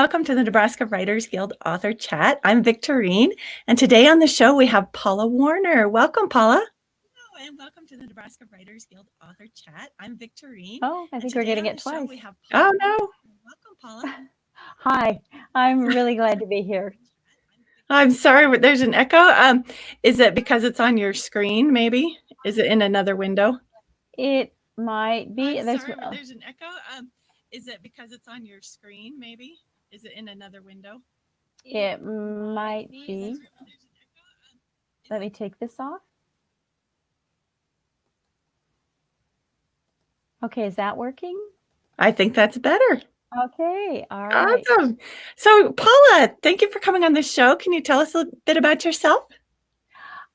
welcome to the Nebraska Writers Guild Author Chat. I'm Victorine, and today on the show we have Paula Warner. Welcome, Paula. Hello, and welcome to the Nebraska Writers Guild Author Chat. I'm Victorine. Oh, I think we're getting it twice. Oh, no. Welcome, Paula. Hi, I'm really glad to be here. I'm sorry, but there's an echo. Is it because it's on your screen, maybe? Is it in another window? It might be. I'm sorry, but there's an echo. Is it because it's on your screen, maybe? Is it in another window? It might be. Let me take this off. Okay, is that working? I think that's better. Okay, all right. Awesome. So, Paula, thank you for coming on the show. Can you tell us a bit about yourself?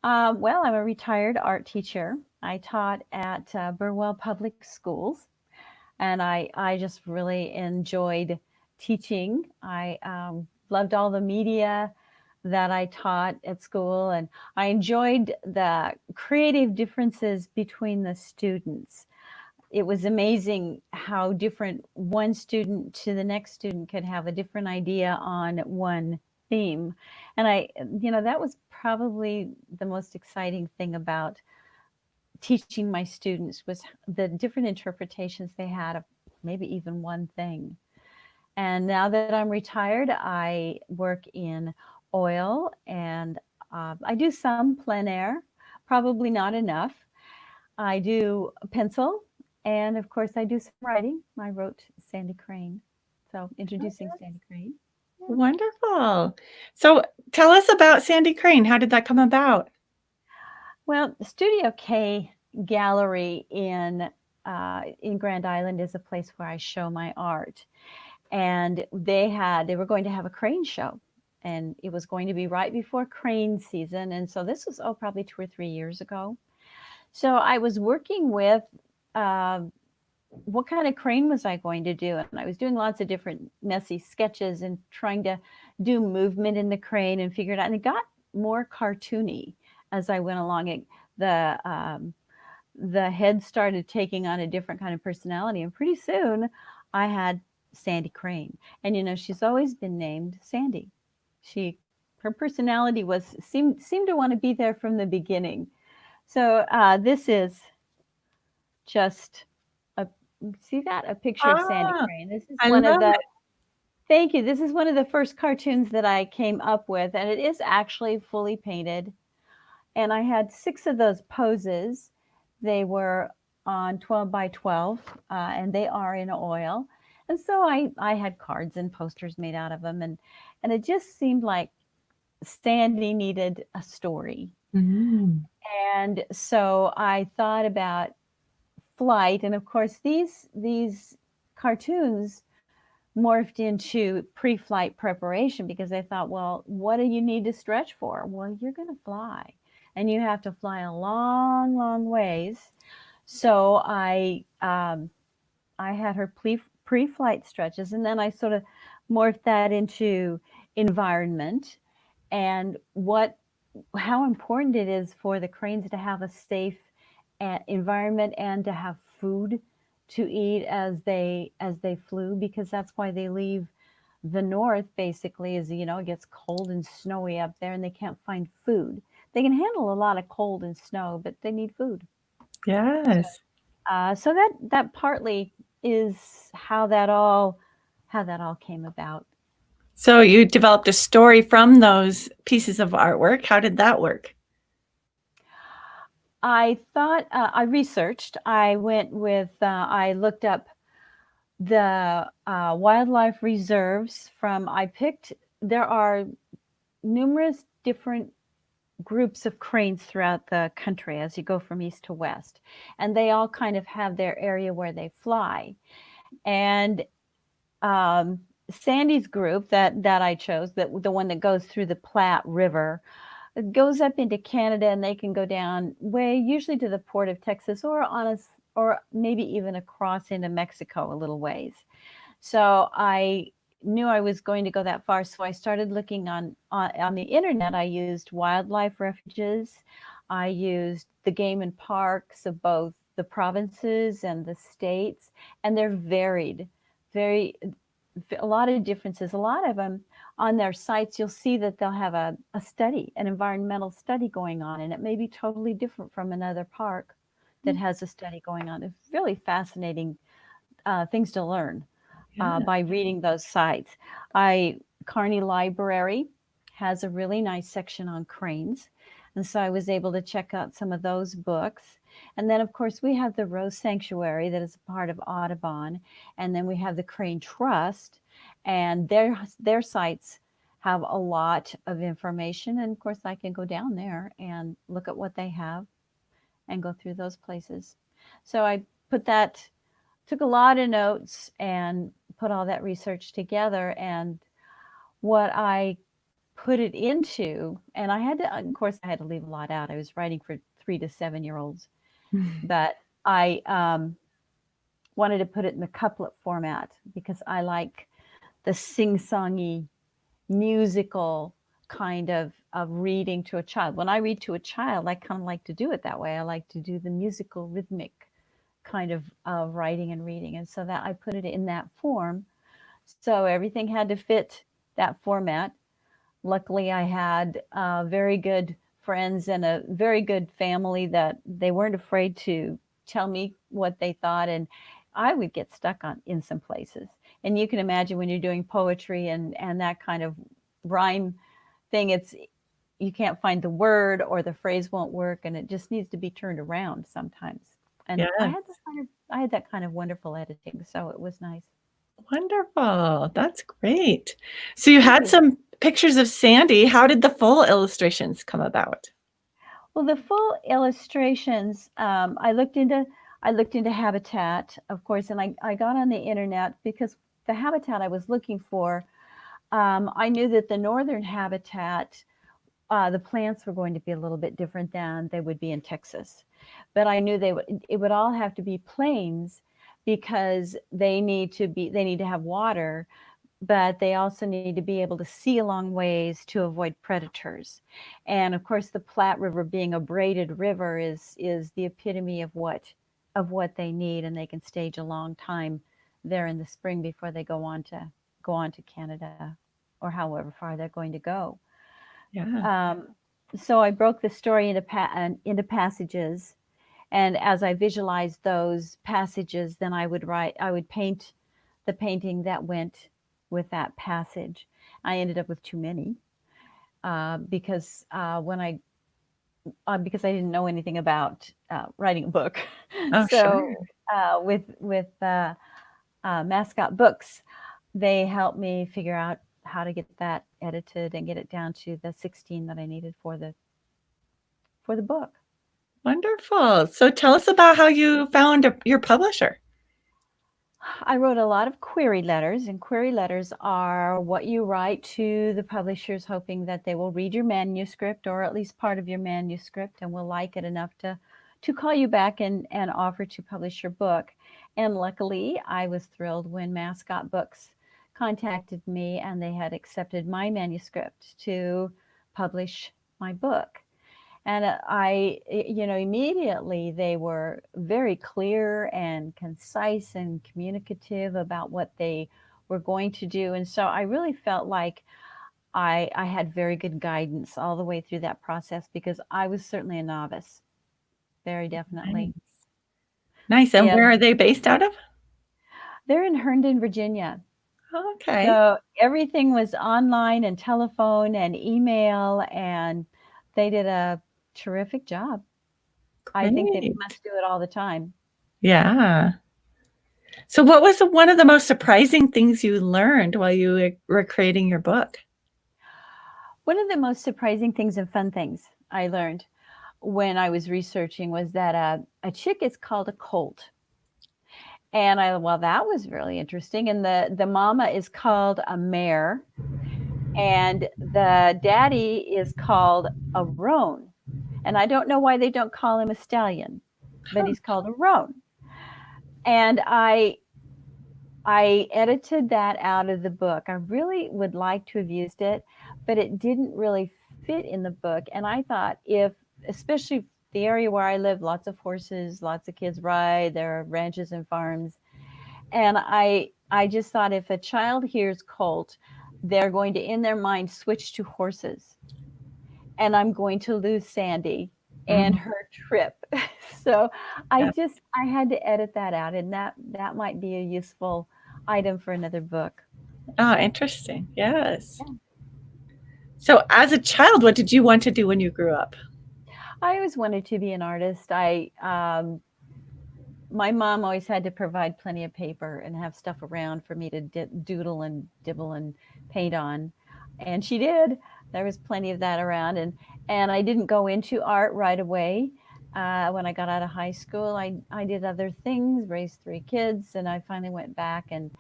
Well, I'm a retired art teacher. I taught at Burwell Public Schools, and I just really enjoyed teaching. I loved all the media that I taught at school, and I enjoyed the creative differences between the students. It was amazing how different one student to the next student could have a different idea on one theme. And that was probably the most exciting thing about teaching my students was the different interpretations they had of maybe even one thing. And now that I'm retired, I work in oil, and I do some plein air, probably not enough. I do pencil, and of course I do some writing. I wrote Sandy Crane, so introducing Sandy Crane. Yeah. Wonderful. So tell us about Sandy Crane. How did that come about? Well, Studio K Gallery in Grand Island is a place where I show my art. And they were going to have a crane show, and it was going to be right before crane season. And so this was, probably 2 or 3 years ago. So I was working with what kind of crane was I going to do? And I was doing lots of different messy sketches and trying to do movement in the crane and figure it out. And it got more cartoony as I went along. The head started taking on a different kind of personality. And pretty soon I had Sandy Crane. And she's always been named Sandy. Her personality seemed to want to be there from the beginning. So this is just a picture of Sandy Crane. This is one of the Thank you. This is one of the first cartoons that I came up with, and it is actually fully painted. And I had 6 of those poses. They were on 12 by 12, and they are in oil. And so I had cards and posters made out of them, and it just seemed like Sandy needed a story. Mm-hmm. And so I thought about flight, and of course these cartoons morphed into pre-flight preparation, because I thought, well, what do you need to stretch for? Well, you're going to fly, and you have to fly a long, long ways. So I had her pre-flight stretches, and then I sort of morphed that into environment and how important it is for the cranes to have a safe environment and to have food to eat as they flew, because that's why they leave the north, basically, is it gets cold and snowy up there and they can't find food. They can handle a lot of cold and snow, but they need food. Yes. So that partly is how that all came about. So you developed a story from those pieces of artwork. How did that work? I thought I researched. I went with I looked up the wildlife reserves there are numerous different groups of cranes throughout the country as you go from east to west, and they all kind of have their area where they fly. And Sandy's group that I chose, the one that goes through the Platte River, it goes up into Canada, and they can go down usually to the port of Texas, or maybe even across into Mexico a little ways. So I knew I was going to go that far, so I started looking on the internet. I used wildlife refuges. I used the game and parks of both the provinces and the states, and they're varied. a lot of differences. A lot of them on their sites, you'll see that they'll have a study, an environmental study going on, and it may be totally different from another park that has a study going on. It's really fascinating things to learn Yeah. by reading those sites. Kearney Library has a really nice section on cranes. And so I was able to check out some of those books. And then, of course, we have the Rose Sanctuary that is a part of Audubon. And then we have the Crane Trust, and their sites have a lot of information. And of course, I can go down there and look at what they have and go through those places. So I took a lot of notes and put all that research together. And what I put it into, and I had to, of course, I had to leave a lot out. I was writing for 3 to 7 year olds, but I wanted to put it in the couplet format because I like the sing-songy, musical kind of reading to a child. When I read to a child, I kind of like to do it that way. I like to do the musical, rhythmic kind of writing and reading. And so that I put it in that form. So everything had to fit that format. Luckily, I had very good friends and a very good family that they weren't afraid to tell me what they thought. And I would get stuck in some places. And you can imagine when you're doing poetry and that kind of rhyme thing, you can't find the word or the phrase won't work, and it just needs to be turned around sometimes. And Yeah. I had that kind of wonderful editing, so it was nice. Wonderful. That's great. So you had you. some pictures of Sandy. How did the full illustrations come about? Well, the full illustrations, I looked into habitat, of course, and I got on the internet because the habitat I was looking for, I knew that the northern habitat, the plants were going to be a little bit different than they would be in Texas. But I knew it would all have to be plains because they need to have water, but they also need to be able to see a long ways to avoid predators. And of course, the Platte River being a braided river is the epitome of what they need, and they can stage a long time there in the spring before they go on to Canada or however far they're going to go. Yeah. So I broke the story into passages, and as I visualized those passages, then I would paint the painting that went with that passage. I ended up with too many because because I didn't know anything about writing a book. Oh, So sure. with Mascot Books, they helped me figure out how to get that edited and get it down to the 16 that I needed for the book. Wonderful. So tell us about how you found your publisher. I wrote a lot of query letters, and query letters are what you write to the publishers hoping that they will read your manuscript or at least part of your manuscript and will like it enough to call you back and offer to publish your book. And luckily, I was thrilled when Mascot Books contacted me and they had accepted my manuscript to publish my book. And immediately they were very clear and concise and communicative about what they were going to do. And so I really felt like I had very good guidance all the way through that process because I was certainly a novice, very definitely. Nice. Nice. And Yeah, where are they based out of? they're in Herndon, Virginia. Okay. So everything was online and telephone and email, and they did a terrific job. I think they Great. must do it all the time. Yeah. So what was one of the most surprising things you learned while you were creating your book? One of the most surprising things and fun things I learned when I was researching was that a chick is called a colt. And that was really interesting. And the mama is called a mare, and the daddy is called a roan. And I don't know why they don't call him a stallion, but he's called a roan. And I edited that out of the book. I really would like to have used it, but it didn't really fit in the book. And I thought especially the area where I live, lots of horses, lots of kids ride, there are ranches and farms. And I I just thought if a child hears colt, they're going to, in their mind, switch to horses. And I'm going to lose Sandy and Mhm. her trip. So Yeah. I had to edit that out, and that might be a useful item for another book. Oh, interesting. Yes. So, as a child, what did you want to do when you grew up? I always wanted to be an artist. My mom always had to provide plenty of paper and have stuff around for me to doodle and dibble and paint on, and she did. There was plenty of that around, and I didn't go into art right away. When I got out of high school, I did other things, raised three kids, and I finally went back and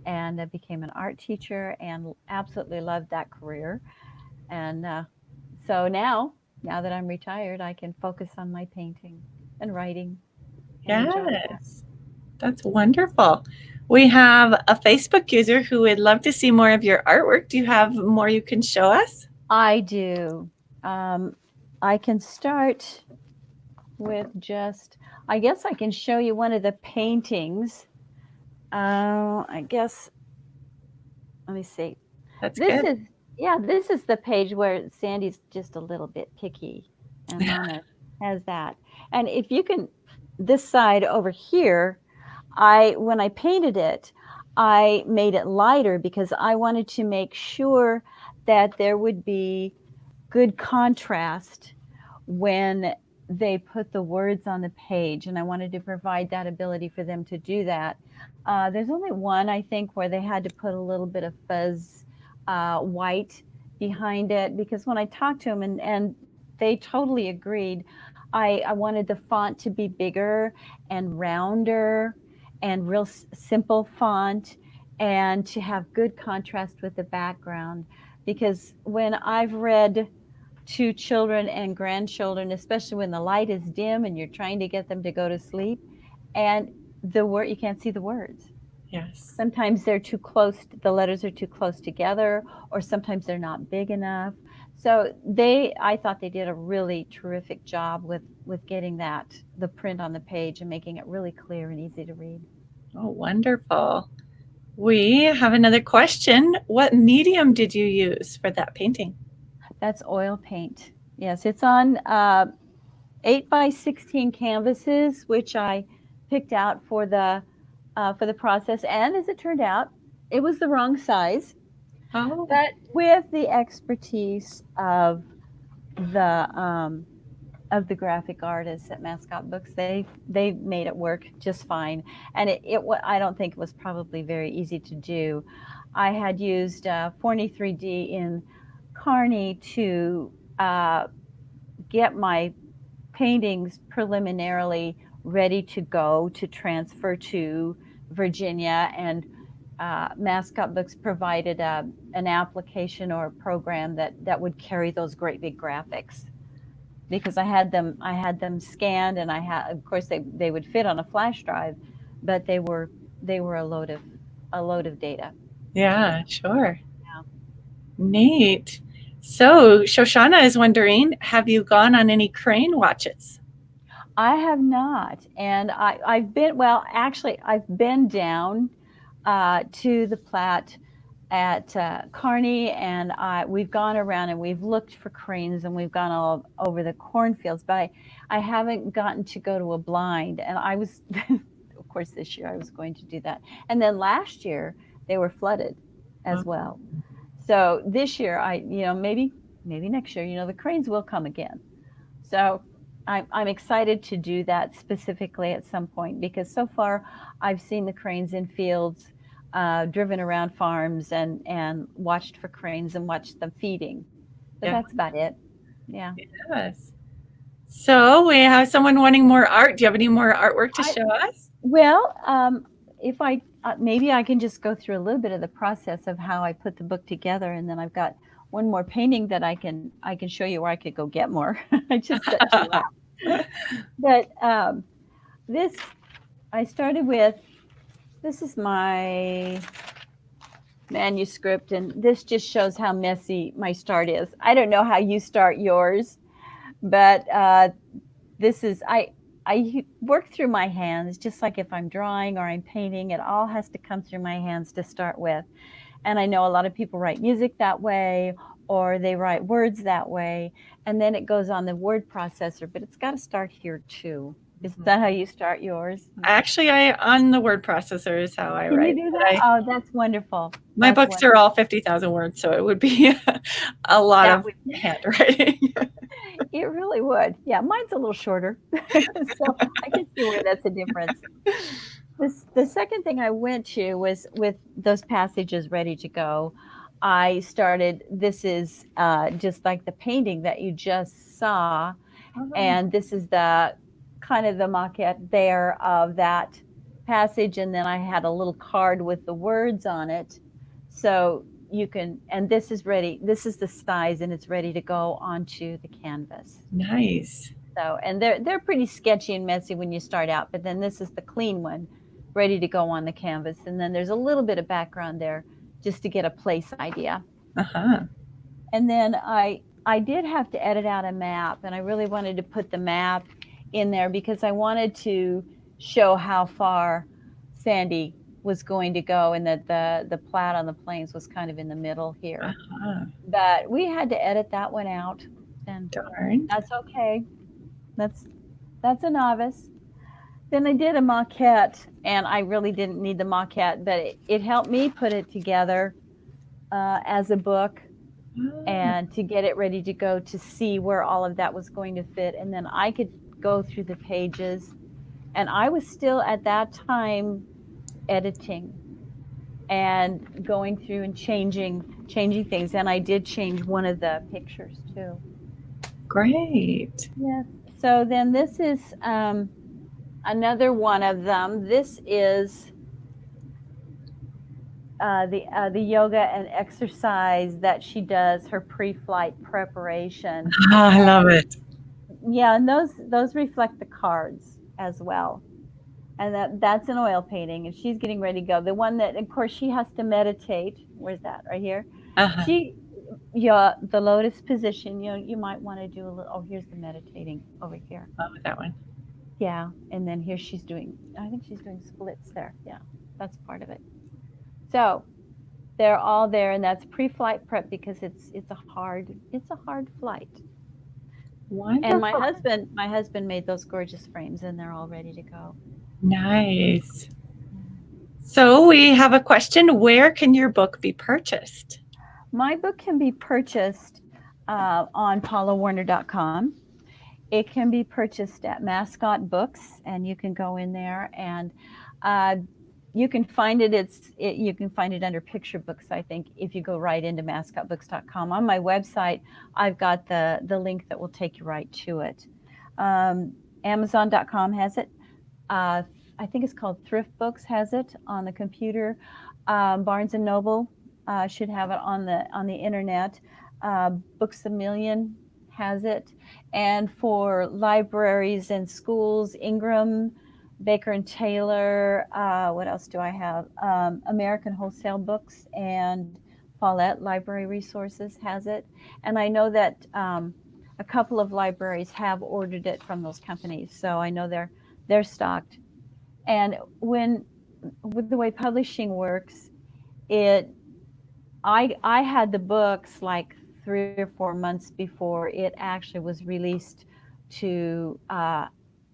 I became an art teacher and absolutely loved that career. And so now that I'm retired, I can focus on my painting and writing and enjoy that. Yes. That's wonderful. We have a Facebook user who would love to see more of your artwork. Do you have more you can show us? I do. Um, I can start with just, I guess I can show you one of the paintings. I guess, let me see. That's This good. is, yeah, this is the page where Sandy's just a little bit picky and Mama has that. And if you can, this side over here, when I painted it, I made it lighter because I wanted to make sure that there would be good contrast when they put the words on the page, and I wanted to provide that ability for them to do that. There's only one, I think, where they had to put a little bit of fuzz white behind it, because when I talked to them and they totally agreed, I wanted the font to be bigger and rounder and real simple font, and to have good contrast with the background. Because when I've read to children and grandchildren, especially when the light is dim and you're trying to get them to go to sleep, and you can't see the words. Yes. Sometimes they're too close, the letters are too close together, or sometimes they're not big enough. So I thought they did a really terrific job with getting the print on the page and making it really clear and easy to read. Oh, wonderful. We have another question. What medium did you use for that painting? That's oil paint. Yes, it's on 8 by 16 canvases, which I picked out for the process. And as it turned out, it was the wrong size. Oh, But with the expertise the of the graphic artists at Mascot Books, they made it work just fine. And I don't think it was probably very easy to do. I had used 43D in Carney to get my paintings preliminarily ready to go to transfer to Virginia, and Mascot Books provided an application or a program that would carry those great big graphics, because I had them scanned, and of course they would fit on a flash drive, but they were a load of data. yeah, sure. Yeah. Neat. So, Shoshana is wondering, have you gone on any crane watches? I have not, and I've been, well, actually, I've been down to the Platte at Kearney, and we've gone around and we've looked for cranes, and we've gone all over the cornfields, but I haven't gotten to go to a blind. And I was, of course, this year I was going to do that, and then last year they were flooded Oh, as well. So this year, maybe next year, the cranes will come again. So I'm excited to do that specifically at some point, because so far I've seen the cranes in fields, driven around farms, and watched for cranes and watched them feeding. But yeah, that's about it. Yeah. yes. So, we have someone wanting more art. Do you have any more artwork to I show us? well, if I maybe I can just go through a little bit of the process of how I put the book together, and then I've got one more painting that I can show you where I could go get more. I just set two out. But this I started with. This is my manuscript, and this just shows how messy my start is. I don't know how you start yours, but this is work through my hands, just like if I'm drawing or I'm painting, it all has to come through my hands to start with. And I know a lot of people write music that way, or they write words that way, and then it goes on the word processor, but it's got to start here too. Is that how you start yours? Actually, I on the word processor is how I Can you write. do But that? Oh, that's wonderful. my That's books wonderful. are all 50,000 words, so it would be a lot That of would, handwriting. it really would. Yeah, mine's a little shorter. So I can see where that's a difference. The second thing I went to was with those passages ready to go. I started, this is just like the painting that you just saw. Oh, And this is the kind of the maquette there of that passage. And then I had a little card with the words on it. So you can, and this is ready. This is the size and it's ready to go onto the canvas. nice. So, and they're pretty sketchy and messy when you start out, but then this is the clean one, ready to go on the canvas. And then there's a little bit of background there just to get a place idea. Uh-huh. And then I did have to edit out a map, and I really wanted to put the map in there because I wanted to show how far Sandy was going to go, and that the Platte on the plains was kind of in the middle here. Uh-huh. But we had to edit that one out, and Darn. that's okay. That's that's a novice. Then I did a maquette, and I really didn't need the maquette, but it helped me put it together as a book Oh, and to get it ready to go to see where all of that was going to fit. And then I could go through the pages. And I was still at that time editing and going through and changing things. And I did change one of the pictures too. great. Yes. So then this is another one of them. This is the yoga and exercise that she does, her pre-flight preparation. Ah, I love it. Yeah, and those reflect the cards as well. And that's an oil painting, and she's getting ready to go. The one that, of course, she has to meditate. Where's that? Right here. Uh-huh. She, yeah, the lotus position. You might want to do a little. Oh, here's the meditating over here. Love that one. Yeah, and then here she's doing. I think she's doing splits there. Yeah, that's part of it. So they're all there, and that's pre-flight prep because it's a hard flight. And Wonderful. my husband made those gorgeous frames, and they're all ready to go. Nice. So we have a question. Where can your book be purchased? My book can be purchased on paulawarner.com. It can be purchased at Mascot Books, and you can go in there and uh, you can find it. You can find it under picture books. I think if you go right into mascotbooks.com on my website, I've got the link that will take you right to it. Amazon.com has it. Uh, I think it's called Thrift Books has it on the computer. Barnes and Noble should have it on the internet. Books a Million has it, and for libraries and schools, Ingram, Baker and Taylor. What else do I have? American Wholesale Books and Follett Library Resources has it, and I know that a couple of libraries have ordered it from those companies, so I know they're stocked. And when with the way publishing works, it I had the books like 3 or 4 months before it actually was released to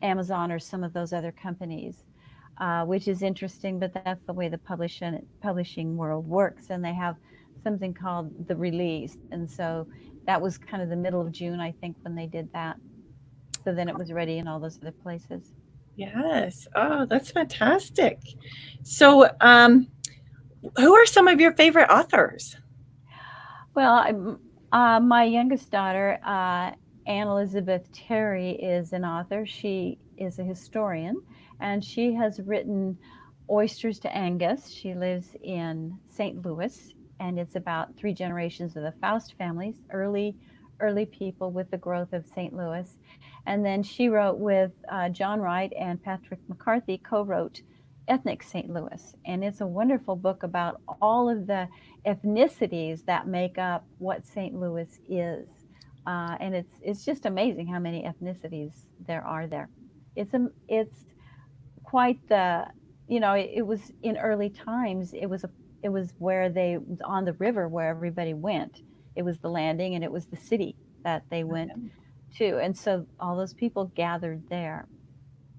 Amazon or some of those other companies, which is interesting. But that's the way the publishing world works, and they have something called the release. And so that was kind of the middle of June, I think, when they did that. So then it was ready in all those other places. Yes. Oh, that's fantastic. So, who are some of your favorite authors? Well, my youngest daughter, Anne Elizabeth Terry, is an author. She is a historian, and she has written Oysters to Angus. She lives in St. Louis, and it's about 3 generations of the Faust families, early people with the growth of St. Louis. And then she wrote with John Wright and Patrick McCarthy, co-wrote Ethnic St. Louis, and it's a wonderful book about all of the ethnicities that make up what St. Louis is. And it's just amazing how many ethnicities there are there. it's quite the, it was in early times. It was where they on the river where everybody went. It was the landing, and it was the city that they went to, and so all those people gathered there.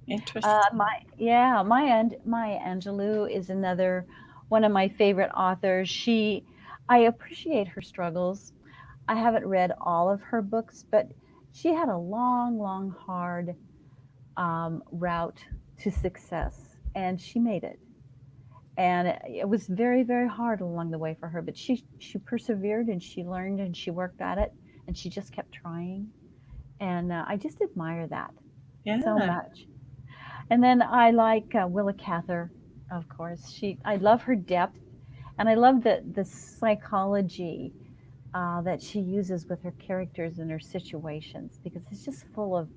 Interesting. My Angelou is another one of my favorite authors. I appreciate her struggles. I haven't read all of her books, but she had a long, long, hard route to success, and she made it. And it was very, very hard along the way for her, but she persevered, and she learned, and she worked at it, and she just kept trying. And I just admire that so Yeah. much. And then I like Willa Cather, of course. I love her depth, and I love the psychology that she uses with her characters and her situations, because it's just full of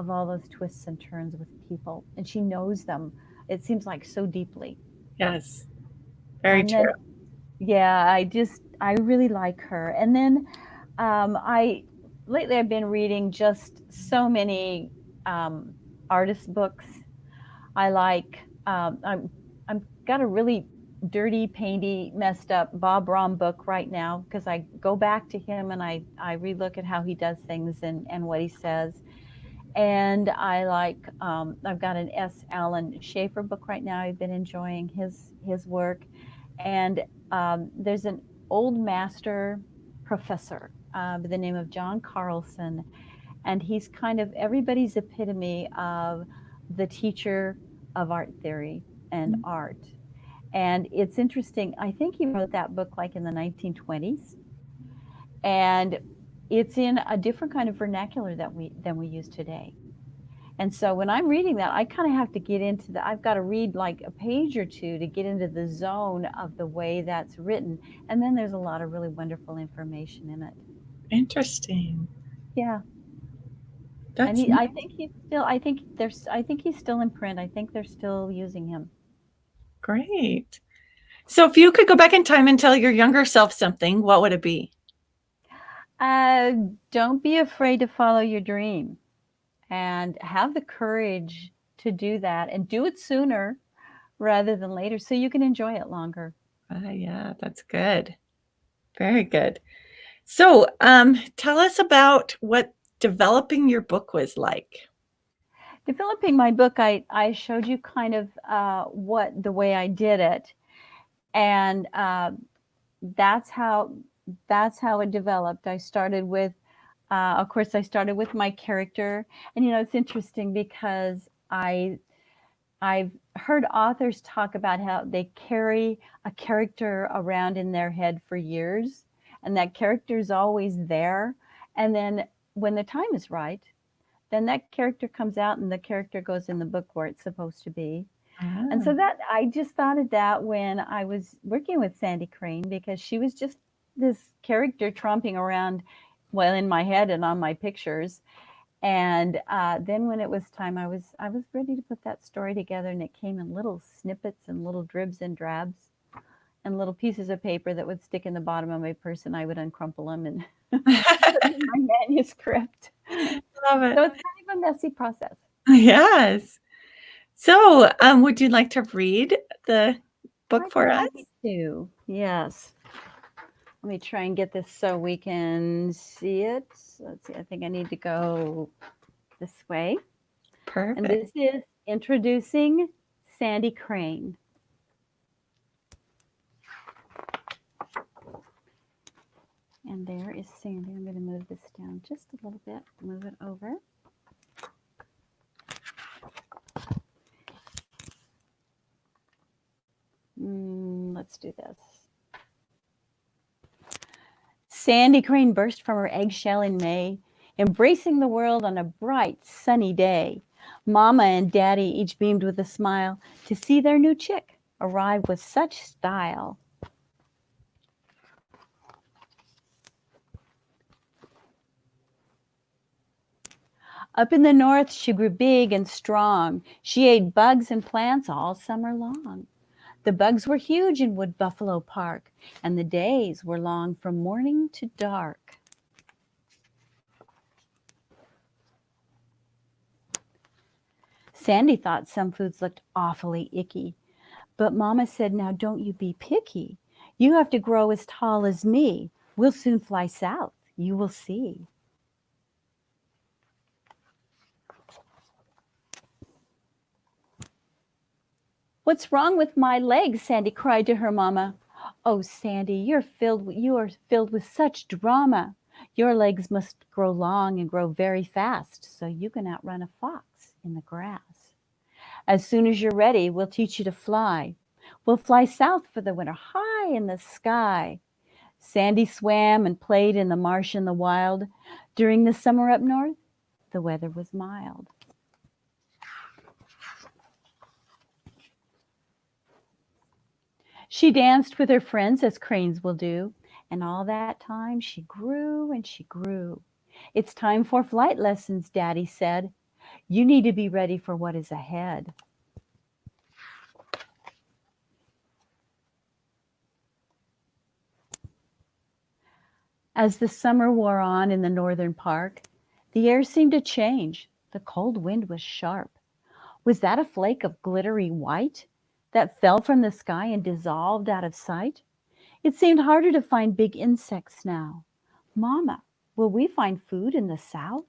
all those twists and turns with people, and she knows them. It seems like so deeply. Yes. Very And then, true. yeah, I really like her. And then I lately I've been reading just so many um, artist books. I like. I'm got a really dirty, painty, messed up Bob Rom book right now, because I go back to him, and I relook at how he does things, and what he says. And I like. I've got an S. Alan Schaefer book right now. I've been enjoying his work, and there's an old master professor by the name of John Carlson, and he's kind of everybody's epitome of the teacher of art theory and art. And it's interesting. I think he wrote that book like in the 1920s, and it's in a different kind of vernacular than we use today. And so when I'm reading that, I kind of have to get into I've got to read like a page or two to get into the zone of the way that's written. And then there's a lot of really wonderful information in it. Interesting. Yeah. And That's I think he's still in print. I think they're still using him. great. So if you could go back in time and tell your younger self something, what would it be? Uh, don't be afraid to follow your dream, and have the courage to do that, and do it sooner rather than later, so you can enjoy it longer. Yeah, that's good. Very good. So, tell us about what developing your book was like. Developing my book, I showed you kind of what the way I did it, and that's how that's how it developed. I started with, of course, I started with my character, and it's interesting because I've heard authors talk about how they carry a character around in their head for years, and that character is always there, and then when the time is right, then that character comes out, and the character goes in the book where it's supposed to be. And Ah, so that I just thought of that when I was working with Sandy Crane, because she was just this character tromping around, well, in my head and on my pictures. And then when it was time, I was ready to put that story together, and it came in little snippets and little dribs and drabs and little pieces of paper that would stick in the bottom of my purse, and I would uncrumple them and put them in my manuscript. love it. So it's kind of a messy process. Yes. So, would you like to read the book I'd be for us? happy to. Yes. Let me try and get this so we can see it. Let's see. I think I need to go this way. And Perfect. this is introducing Sandy Crane. And there is Sandy. I'm going to move this down just a little bit, move it over. Let's do this. Sandy Crane burst from her eggshell in May, embracing the world on a bright, sunny day. Mama and Daddy each beamed with a smile to see their new chick arrive with such style. Up in the north, she grew big and strong. She ate bugs and plants all summer long. The bugs were huge in Wood Buffalo Park, and the days were long from morning to dark. Sandy thought some foods looked awfully icky, but Mama said, now don't you be picky. You have to grow as tall as me. We'll soon fly south. You will see. What's wrong with my legs? Sandy cried to her mama. Oh, Sandy, you are filled with such drama. Your legs must grow long and grow very fast so you can outrun a fox in the grass. As soon as you're ready, we'll teach you to fly. We'll fly south for the winter, high in the sky. Sandy swam and played in the marsh and the wild. During the summer up north, the weather was mild. She danced with her friends as cranes will do, and all that time she grew and she grew. It's time for flight lessons, Daddy said. You need to be ready for what is ahead. As the summer wore on in the northern park, the air seemed to change. The cold wind was sharp. Was that a flake of glittery white that fell from the sky and dissolved out of sight? It seemed harder to find big insects now. Mama, will we find food in the south?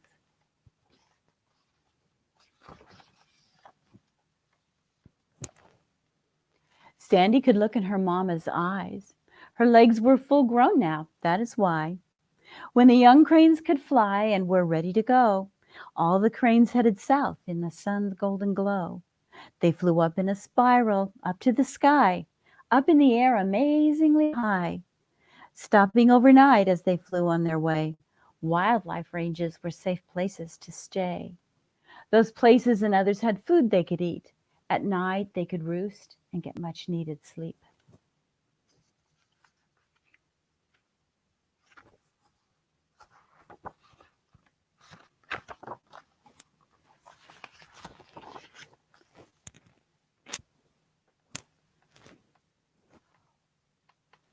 Sandy could look in her mama's eyes. Her legs were full grown now, that is why. When the young cranes could fly and were ready to go, all the cranes headed south in the sun's golden glow. They flew up in a spiral, up to the sky, up in the air amazingly high, stopping overnight as they flew on their way. Wildlife ranges were safe places to stay. Those places and others had food they could eat. At night they could roost and get much needed sleep.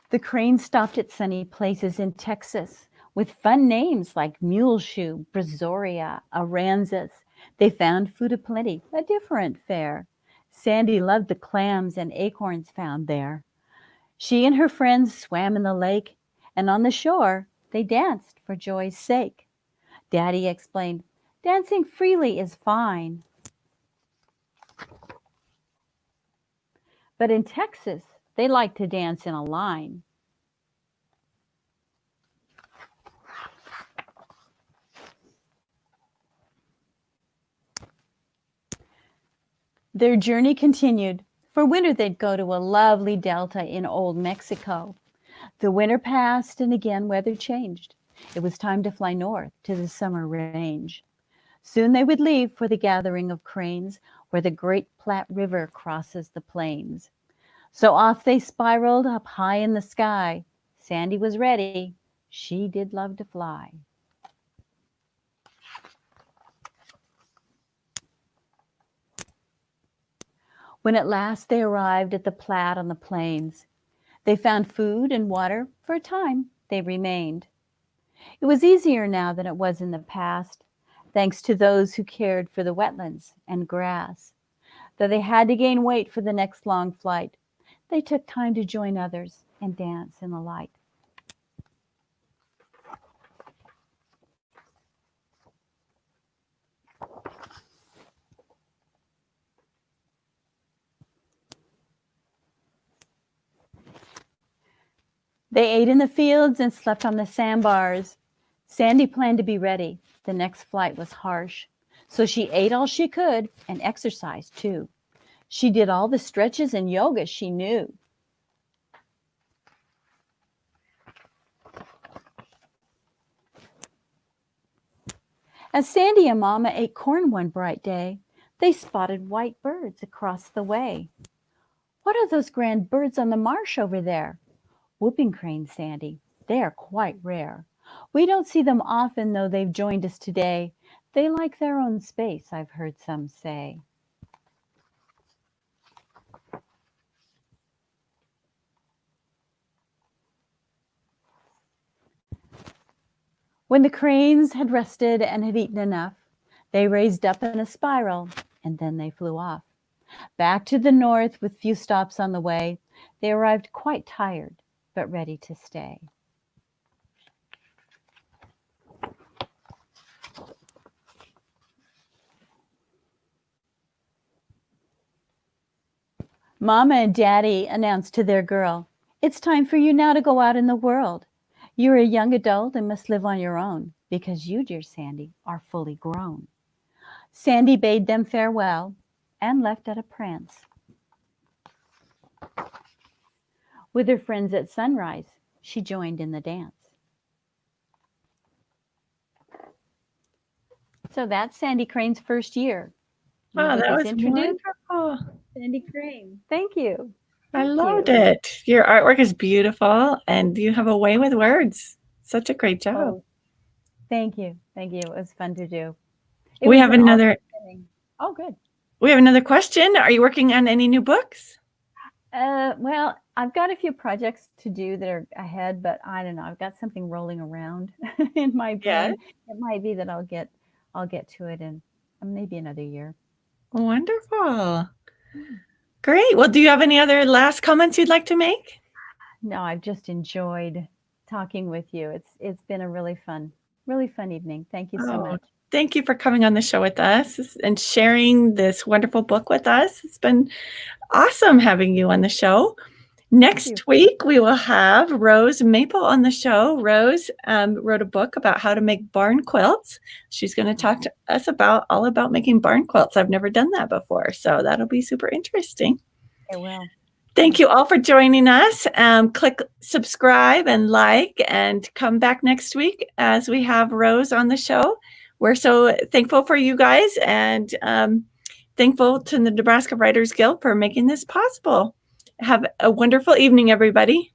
The cranes stopped at sunny places in Texas with fun names like Muleshoe, Brazoria, Aransas. They found food aplenty, a different fare. Sandy loved the clams and acorns found there. She and her friends swam in the lake, and on the shore they danced for joy's sake. Daddy explained, dancing freely is fine. But in Texas, they like to dance in a line. Their journey continued. For winter, they'd go to a lovely delta in old Mexico. The winter passed and again weather changed. It was time to fly north to the summer range. Soon they would leave for the gathering of cranes where the great Platte River crosses the plains. So off they spiraled up high in the sky. Sandy was ready. She did love to fly. When at last they arrived at the Platte on the plains, they found food and water. For a time, they remained. It was easier now than it was in the past, thanks to those who cared for the wetlands and grass. Though they had to gain weight for the next long flight, they took time to join others and dance in the light. They ate in the fields and slept on the sandbars. Sandy planned to be ready. The next flight was harsh, so she ate all she could and exercised too. She did all the stretches and yoga she knew. As Sandy and Mama ate corn one bright day, they spotted white birds across the way. What are those grand birds on the marsh over there? Whooping cranes, Sandy. They are quite rare. We don't see them often, though they've joined us today. They like their own space, I've heard some say. When the cranes had rested and had eaten enough, they raised up in a spiral and then they flew off. Back to the north with few stops on the way, they arrived quite tired, but ready to stay. Mama and Daddy announced to their girl, "It's time for you now to go out in the world. You're a young adult and must live on your own, because you, dear Sandy, are fully grown." Sandy bade them farewell and left at a prance. With her friends at sunrise, she joined in the dance. So that's Sandy Crane's first year. Wow, that was wonderful. Sandy Crane. Thank you. I loved it. Your artwork is beautiful, and you have a way with words. Such a great job. Oh, thank you. Thank you. It was fun to do. We have another. Oh, good. We have another question. Are you working on any new books? Well, I've got a few projects to do that are ahead, but I don't know. I've got something rolling around in my brain. It might be that I'll get to it in maybe another year. Wonderful. Great. Well, do you have any other last comments you'd like to make? No, I've just enjoyed talking with you. It's been a really fun evening. Thank you so much. Thank you for coming on the show with us and sharing this wonderful book with us. It's been awesome having you on the show. Next week, we will have Rose Maple on the show. Rose wrote a book about how to make barn quilts. She's going to talk to us all about making barn quilts. I've never done that before, so that'll be super interesting. It will. Thank you all for joining us. Click subscribe and like, and come back next week as we have Rose on the show. We're so thankful for you guys, and thankful to the Nebraska Writers Guild for making this possible. Have a wonderful evening, everybody.